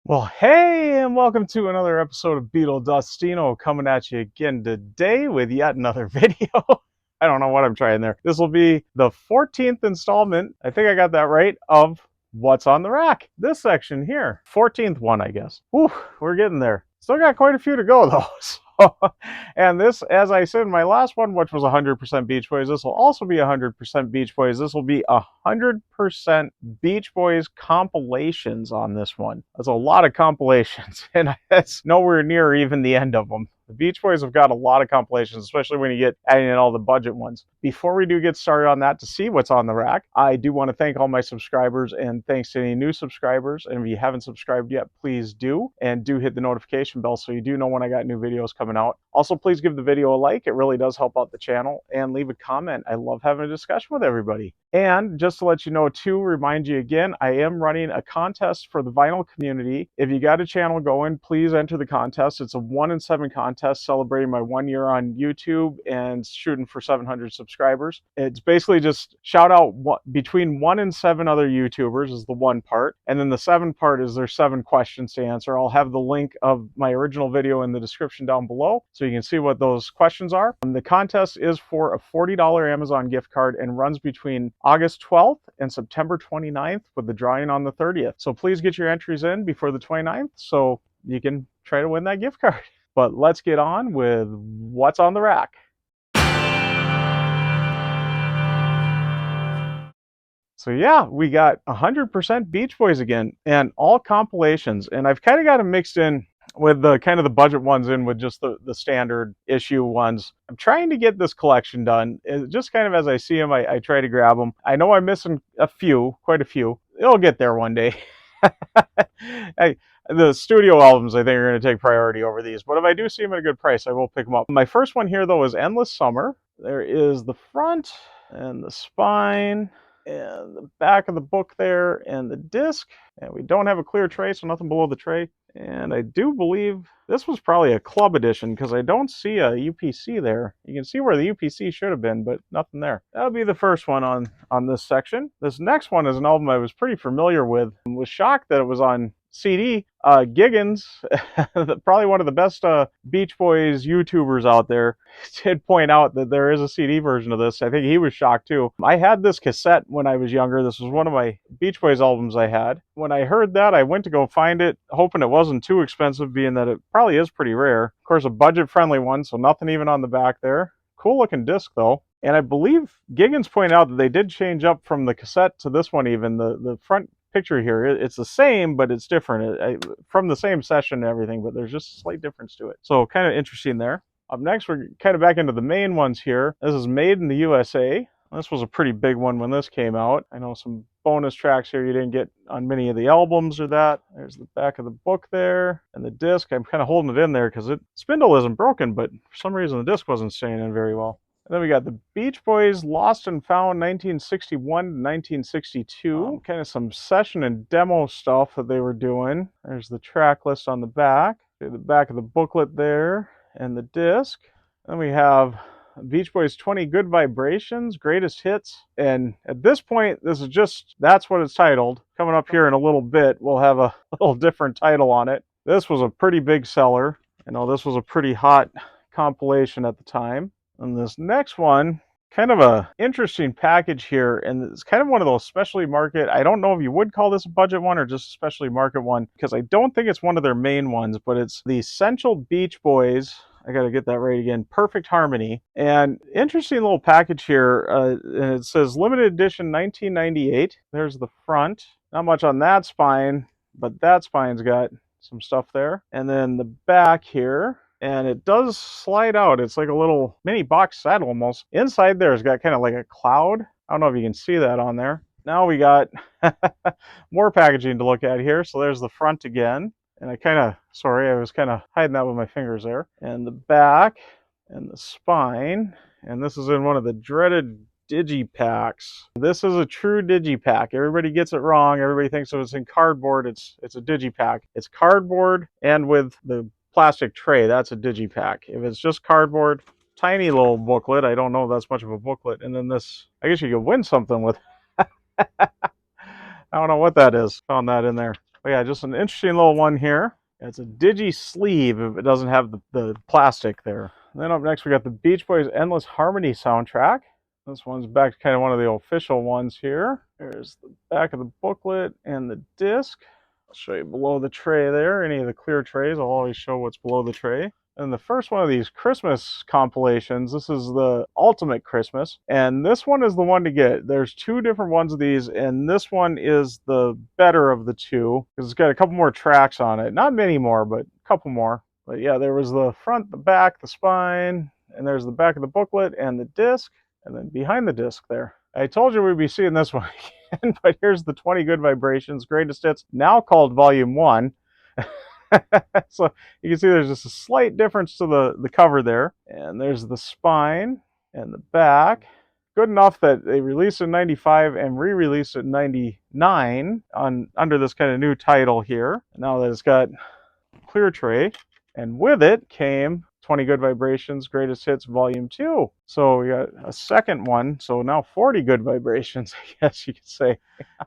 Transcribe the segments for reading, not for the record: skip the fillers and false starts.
Well, hey, and welcome to another episode of Beatle Dustino, coming at you again today with yet another video. I don't know what I'm trying there. This will be the 14th installment, I think I got that right, of What's on the Rack. This section here. 14th one, I guess. Whew, we're getting there. Still got quite a few to go, though. And this, as I said in my last one, which was 100% Beach Boys, this will also be 100% Beach Boys. This will be 100% Beach Boys compilations on this one. That's a lot of compilations, and that's nowhere near even the end of them. The Beach Boys have got a lot of compilations, especially when you get adding in all the budget ones. Before we do get started on that to see what's on the rack, I do want to thank all my subscribers, and thanks to any new subscribers. And if you haven't subscribed yet, please do. And do hit the notification bell so you do know when I got new videos coming out. Also, please give the video a like. It really does help out the channel. And leave a comment. I love having a discussion with everybody. And just to let you know too, remind you again, I am running a contest for the vinyl community. If you got a channel going, please enter the contest. It's a 1 in 7 contest celebrating my 1 year on YouTube and shooting for 700 subscribers. It's basically just shout out between 1 and 7 other YouTubers is the one part. And then the 7 part is there's 7 questions to answer. I'll have the link of my original video in the description down below so you can see what those questions are. The contest is for a $40 Amazon gift card and runs between August 12th and September 29th with the drawing on the 30th. So please get your entries in before the 29th so you can try to win that gift card. But let's get on with what's on the rack. So yeah, we got 100% Beach Boys again, and all compilations. And I've kind of got them mixed in with the kind of the budget ones in with just the standard issue ones. I'm trying to get this collection done. Just kind of as I see them, I try to grab them. I know I'm missing a few, quite a few. It'll get there one day. The studio albums, I think, are going to take priority over these. But if I do see them at a good price, I will pick them up. My first one here, though, is Endless Summer. There is the front and the spine and the back of the book there and the disc. And we don't have a clear tray, so nothing below the tray. And I do believe this was probably a club edition because I don't see a UPC there. You can see where the UPC should have been, but nothing there. That'll be the first one on this section. This next one is an album I was pretty familiar with. I was shocked that it was on CD. Giggins, probably one of the best Beach Boys YouTubers out there, did point out that there is a CD version of this. I think he was shocked too. I had this cassette when I was younger. This was one of my Beach Boys albums I had. When I heard that, I went to go find it, hoping it wasn't too expensive, being that it probably is pretty rare. Of course, a budget-friendly one, so nothing even on the back there. Cool looking disc though. And I believe Giggins pointed out that they did change up from the cassette to this one even. The front picture here, it's the same, but it's different. From the same session and everything, but there's just a slight difference to it. So kind of interesting there. Up next, we're kind of back into the main ones here. This is Made in the USA. This was a pretty big one when this came out. I know some bonus tracks here you didn't get on many of the albums or that. There's the back of the book there and the disc. I'm kind of holding it in there because the spindle isn't broken, but for some reason the disc wasn't staying in very well. And then we got the Beach Boys Lost and Found 1961 to 1962. Kind of some session and demo stuff that they were doing. There's the track list on the back. The back of the booklet there and the disc. Then we have Beach Boys 20 Good Vibrations, Greatest Hits. And at this point, this is that's what it's titled. Coming up here in a little bit, we'll have a little different title on it. This was a pretty big seller. I know this was a pretty hot compilation at the time. And this next one, kind of a interesting package here, and it's kind of one of those specialty market. I don't know if you would call this a budget one or just a specialty market one, because I don't think it's one of their main ones, but it's the Essential Beach Boys. I got to get that right again. Perfect Harmony. And interesting little package here. And it says limited edition 1998. There's the front. Not much on that spine, but that spine's got some stuff there. And then the back here. And it does slide out. It's like a little mini box set almost. Inside there has got kind of like a cloud. I don't know if you can see that on there. Now we got more packaging to look at here. So there's the front again. And I was kind of hiding that with my fingers there. And the back and the spine. And this is in one of the dreaded digipacks. This is a true digipack. Everybody gets it wrong. Everybody thinks if it's in cardboard, it's a digipack. It's cardboard and with the plastic tray, that's a digipack. If it's just cardboard, tiny little booklet. I don't know if that's much of a booklet. And then this, I guess you could win something with. I don't know what that is. Found that in there. But yeah, just an interesting little one here. It's a digi sleeve if it doesn't have the plastic there. And then up next we got the Beach Boys Endless Harmony soundtrack. This one's back to kind of one of the official ones here. There's the back of the booklet and the disc. I'll show you below the tray there. Any of the clear trays, I'll always show what's below the tray. And the first one of these Christmas compilations, this is the Ultimate Christmas, and this one is the one to get. There's two different ones of these, and this one is the better of the two, because it's got a couple more tracks on it. Not many more, but a couple more. But yeah, there was the front, the back, the spine, and there's the back of the booklet and the disc, and then behind the disc there. I told you we'd be seeing this one again, but here's the 20 Good Vibrations Greatest Hits, now called Volume 1. So you can see there's just a slight difference to the cover there. And there's the spine and the back. Good enough that they released in 95 and re-released in 99 under this kind of new title here. Now that it's got clear tray, and with it came 20 Good Vibrations Greatest Hits Volume 2. So we got a second one, so now 40 Good Vibrations, I guess you could say.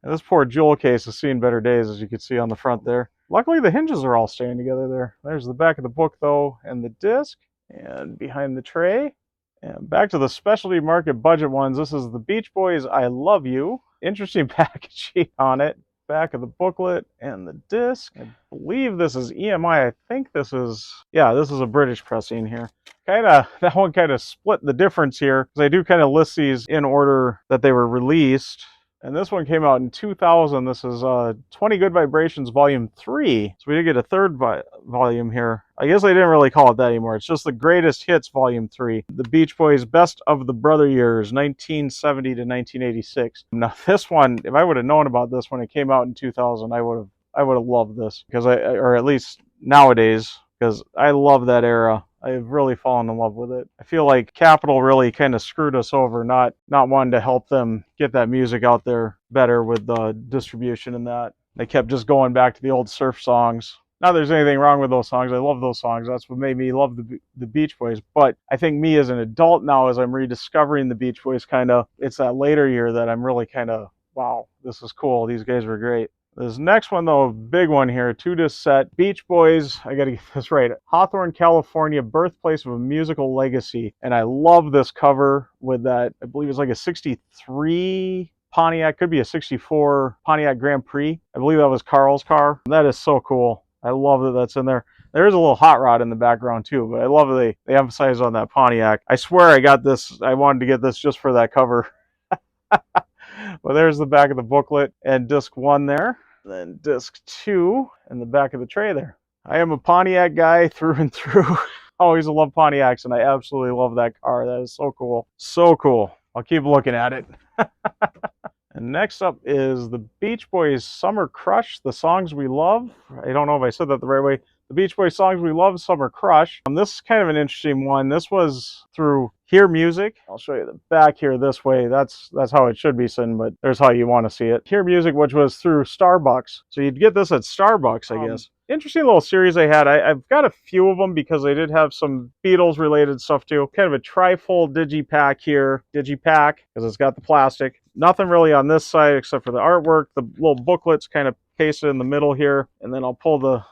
This poor jewel case has seen better days, as you can see on the front there. Luckily the hinges are all staying together there. There's the back of the book though, and the disc, and behind the tray. And back to the specialty market budget ones. This is the Beach Boys I Love You. Interesting packaging on it. Back of the booklet and the disc. I believe this is EMI. I think this is, yeah, this is a British pressing here. That one kind of split the difference here, because I do kind of list these in order that they were released. And this one came out in 2000. This is 20 Good Vibrations Volume 3. So we did get a third volume here. I guess they didn't really call it that anymore. It's just the Greatest Hits Volume 3. The Beach Boys Best of the Brother Years, 1970 to 1986. Now this one, if I would have known about this when it came out in 2000, I would have loved this. Or at least nowadays, because I love that era. I've really fallen in love with it. I feel like Capitol really kind of screwed us over, not wanting to help them get that music out there better with the distribution and that. They kept just going back to the old surf songs. Not that there's anything wrong with those songs. I love those songs. That's what made me love the Beach Boys. But I think me as an adult now, as I'm rediscovering the Beach Boys, it's that later year that I'm really wow, this is cool. These guys were great. This next one, though, big one here, 2-disc set. Beach Boys, I gotta get this right. Hawthorne, California, birthplace of a musical legacy. And I love this cover with that, I believe it's like a 63 Pontiac, could be a 64 Pontiac Grand Prix. I believe that was Carl's car. That is so cool. I love that that's in there. There's a little hot rod in the background too, but I love that they emphasize on that Pontiac. I swear I got this, I wanted to get this just for that cover. Well, there's the back of the booklet and disc 1 there. Then disc 2 and the back of the tray there. I am a Pontiac guy through and through. Always love Pontiacs, and I absolutely love that car. That is so cool. So cool. I'll keep looking at it. And next up is the Beach Boys Summer Crush, the songs we love. I don't know if I said that the right way. The Beach Boys Songs We Love, Summer Crush. This is kind of an interesting one. This was through Hear Music. I'll show you the back here this way. That's how it should be seen, but there's how you want to see it. Hear Music, which was through Starbucks. So you'd get this at Starbucks, I guess. Interesting little series they had. I've got a few of them because they did have some Beatles related stuff too. Kind of a trifold digipack here. Digipack, because it's got the plastic. Nothing really on this side except for the artwork. The little booklet's kind of pasted in the middle here. And then I'll pull the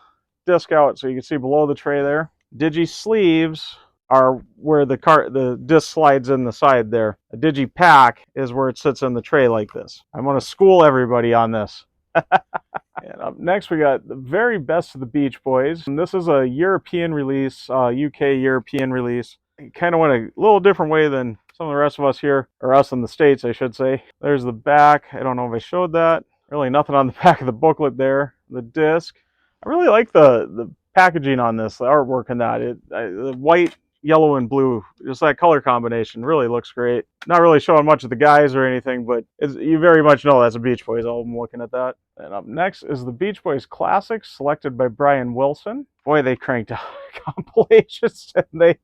disc out so you can see below the tray there. Digi sleeves are where the disc slides in the side there. A digi pack is where it sits in the tray like this. I'm going to school everybody on this. And up next we got the very best of the Beach Boys. And this is a European release, UK European release. It kind of went a little different way than some of the rest of us here, or us in the States, I should say. There's the back. I don't know if I showed that. Really nothing on the back of the booklet there. The disc. I really like the packaging on this, the artwork and that. The white, yellow, and blue, just that color combination really looks great. Not really showing much of the guys or anything, but you very much know that's a Beach Boys album looking at that. And up next is the Beach Boys Classics, selected by Brian Wilson. Boy, they cranked out compilations, and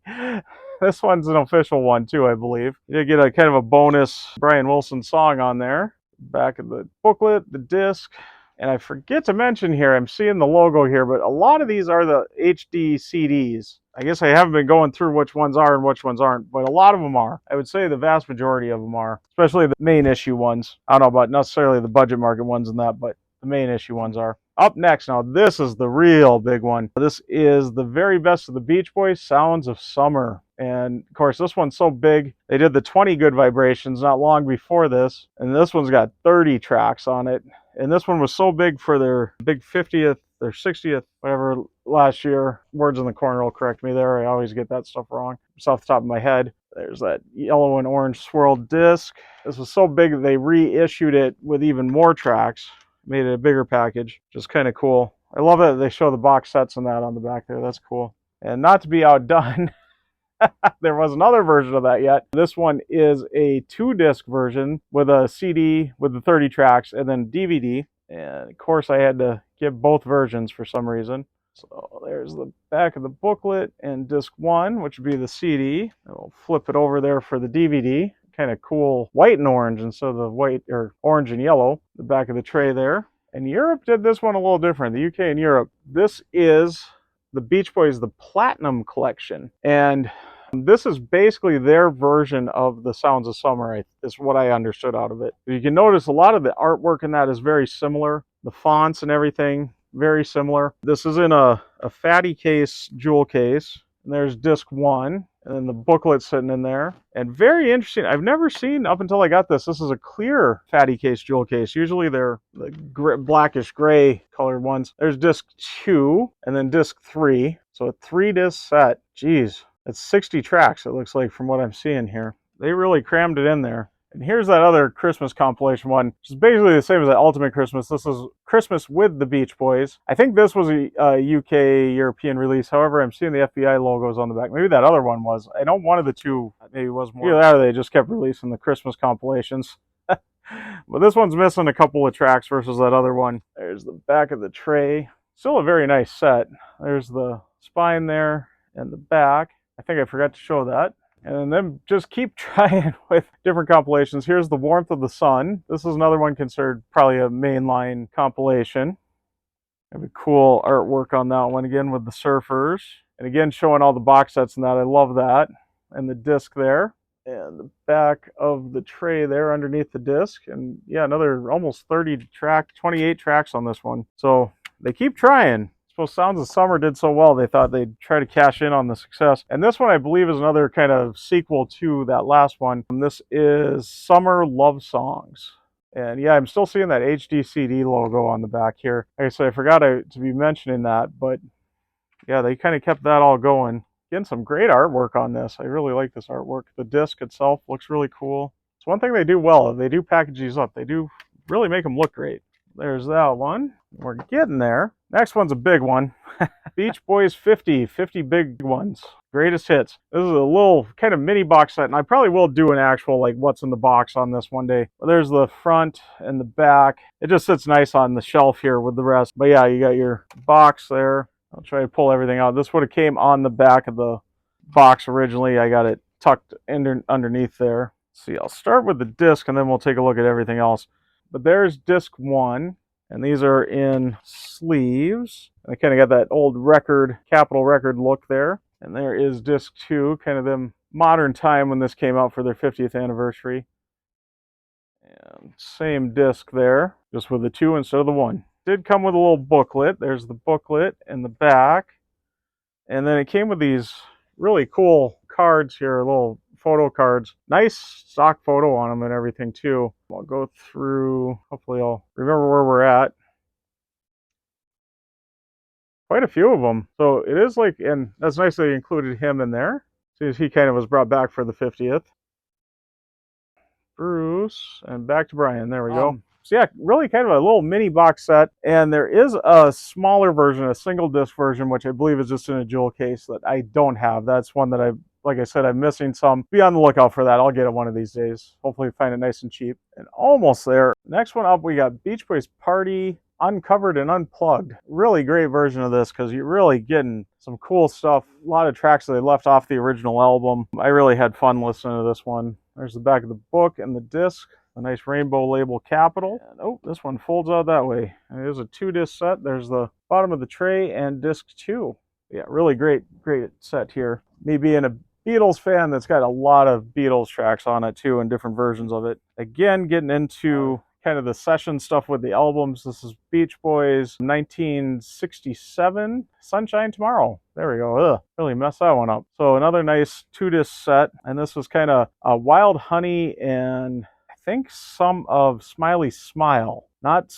this one's an official one too, I believe. You did get a kind of a bonus Brian Wilson song on there. Back of the booklet, the disc. And I forget to mention here, I'm seeing the logo here, but a lot of these are the HD CDs. I guess I haven't been going through which ones are and which ones aren't, but a lot of them are. I would say the vast majority of them are, especially the main issue ones. I don't know about necessarily the budget market ones and that, but the main issue ones are. Up next, now this is the real big one. This is the very best of the Beach Boys, Sounds of Summer. And of course, this one's so big, they did the 20 Good Vibrations not long before this. And this one's got 30 tracks on it. And this one was so big for their big 50th, their 60th, whatever, last year. Words in the corner will correct me there. I always get that stuff wrong. It's off the top of my head. There's that yellow and orange swirled disc. This was so big that they reissued it with even more tracks. Made it a bigger package, just kind of cool. I love it. They show the box sets and that on the back there. That's cool. And not to be outdone, there was another version of that yet. This one is a 2-disc version with a CD with the 30 tracks and then DVD. And of course, I had to get both versions for some reason. So there's the back of the booklet and disc 1, which would be the CD. I'll flip it over there for the DVD. Kind of cool white and orange instead of the white or orange and yellow, the back of the tray there. And Europe did this one a little different, the UK and Europe. This is the Beach Boys, the Platinum Collection. And this is basically their version of the Sounds of Summer, is what I understood out of it. You can notice a lot of the artwork in that is very similar. The fonts and everything, very similar. This is in a fatty case, jewel case. And there's disc 1. And then the booklet sitting in there. And very interesting. I've never seen, up until I got this, this is a clear fatty case jewel case. Usually they're the blackish gray colored ones. There's disc 2 and then disc 3. So a 3-disc set. Geez, it's 60 tracks, it looks like, from what I'm seeing here. They really crammed it in there. And here's that other Christmas compilation one, which is basically the same as that Ultimate Christmas. This is Christmas with the Beach Boys. I think this was a UK European release. However, I'm seeing the FBI logos on the back. Maybe that other one was. I know one of the two maybe was more. Either that or they just kept releasing the Christmas compilations. But this one's missing a couple of tracks versus that other one. There's the back of the tray. Still a very nice set. There's the spine there and the back. I think I forgot to show that. And then just keep trying with different compilations. Here's The Warmth of the Sun. This is another one considered probably a mainline compilation. Have a cool artwork on that one again with the surfers. And again, showing all the box sets and that. I love that. And the disc there. And the back of the tray there underneath the disc. And yeah, another almost 30 track, 28 tracks on this one. So they keep trying. Suppose Sounds of Summer did so well, they thought they'd try to cash in on the success. And this one, I believe, is another kind of sequel to that last one. And this is Summer Love Songs. And yeah, I'm still seeing that HDCD logo on the back here. Like I said, I forgot to be mentioning that, but yeah, they kind of kept that all going. Again, some great artwork on this. I really like this artwork. The disc itself looks really cool. It's one thing they do well. They do package these up. They do really make them look great. There's that one. We're getting there. Next one's a big one. Beach Boys 50 big ones. Greatest hits. This is a little kind of mini box set, and I probably will do an actual like what's in the box on this one day. But there's the front and the back. It just sits nice on the shelf here with the rest. But yeah, you got your box there. I'll try to pull everything out. This would have came on the back of the box originally. I got it tucked underneath there. Let's see, I'll start with the disc and then we'll take a look at everything else. But there's disc 1, and these are in sleeves. I kind of got that old record, Capitol record look there. And there is disc 2, kind of them modern time when this came out for their 50th anniversary. And same disc there, just with the 2 instead of the 1. Did come with a little booklet. There's the booklet in the back. And then it came with these really cool cards here, little photo cards. Nice stock photo on them and everything too. I'll go through, hopefully I'll remember where we're at. Quite a few of them. So it is like, and that's nice that they included him in there. See, he kind of was brought back for the 50th. Bruce, and back to Brian. There we go. So yeah, really kind of a little mini box set. And there is a smaller version, a single disc version, which I believe is just in a jewel case that I don't have. That's one that like I said, I'm missing some. Be on the lookout for that. I'll get it one of these days. Hopefully find it nice and cheap. And almost there. Next one up, we got Beach Boys Party Uncovered and Unplugged. Really great version of this because you're really getting some cool stuff. A lot of tracks that they left off the original album. I really had fun listening to this one. There's the back of the book and the disc. A nice rainbow label Capitol. And, oh, this one folds out that way. And it is a 2-disc set. There's the bottom of the tray and disc 2. Yeah, really great set here. Me being a Beatles fan that's got a lot of Beatles tracks on it too and different versions of it. Again, getting into kind of the session stuff with the albums. This is Beach Boys 1967, Sunshine Tomorrow. There we go. Ugh, really messed that one up. So another nice 2-disc set, and this was kind of Wild Honey and I think some of Smiley Smile. Not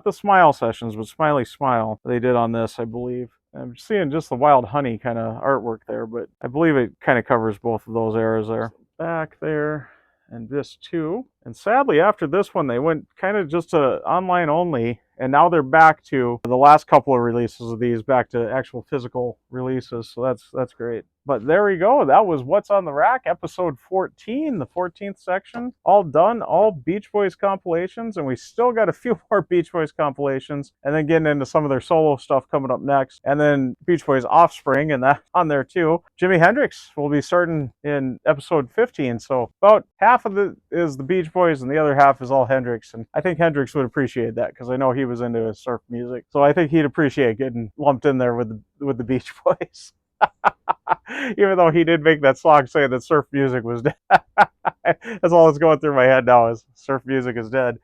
the Smile sessions, but Smiley Smile they did on this, I believe. I'm seeing just the Wild Honey kind of artwork there, but I believe it kind of covers both of those eras there. Back there, and this too. And sadly, after this one, they went kind of just to online only, and now they're back to the last couple of releases of these, back to actual physical releases, so that's great. But there we go. That was What's on the Rack, episode 14, the 14th section. All done, all Beach Boys compilations, and we still got a few more Beach Boys compilations, and then getting into some of their solo stuff coming up next, and then Beach Boys Offspring, and that on there too. Jimi Hendrix will be starting in episode 15, so about half of it is the Beach Boys, and the other half is all Hendrix, and I think Hendrix would appreciate that, because I know he was into his surf music, so I think he'd appreciate getting lumped in there with the Beach Boys. Even though he did make that song saying that surf music was dead. That's all that's going through my head now is surf music is dead.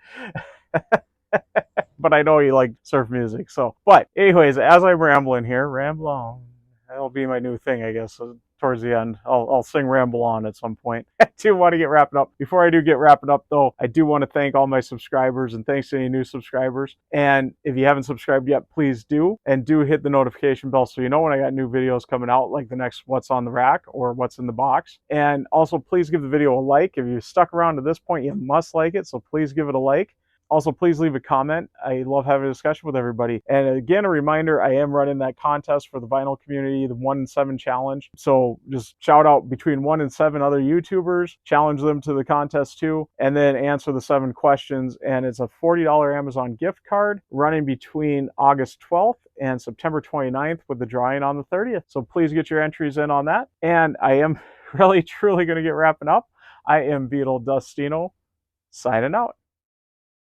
But I know he liked surf music, so. But anyways, as I'm rambling here, ramble on. That'll be my new thing, I guess. So towards the end, I'll sing Ramble On at some point. I do want to get wrapping up. Before I do get wrapping up, though, I do want to thank all my subscribers, and thanks to any new subscribers. And if you haven't subscribed yet, please do. And do hit the notification bell so you know when I got new videos coming out, like the next What's on the Rack or What's in the Box. And also, please give the video a like. If you stuck around to this point, you must like it, so please give it a like. Also, please leave a comment. I love having a discussion with everybody. And again, a reminder, I am running that contest for the vinyl community, the 1 in 7 challenge. So just shout out between 1 and 7 other YouTubers, challenge them to the contest too, and then answer the 7 questions. And it's a $40 Amazon gift card running between August 12th and September 29th with the drawing on the 30th. So please get your entries in on that. And I am really, truly going to get wrapping up. I am Beatle Dustino, signing out.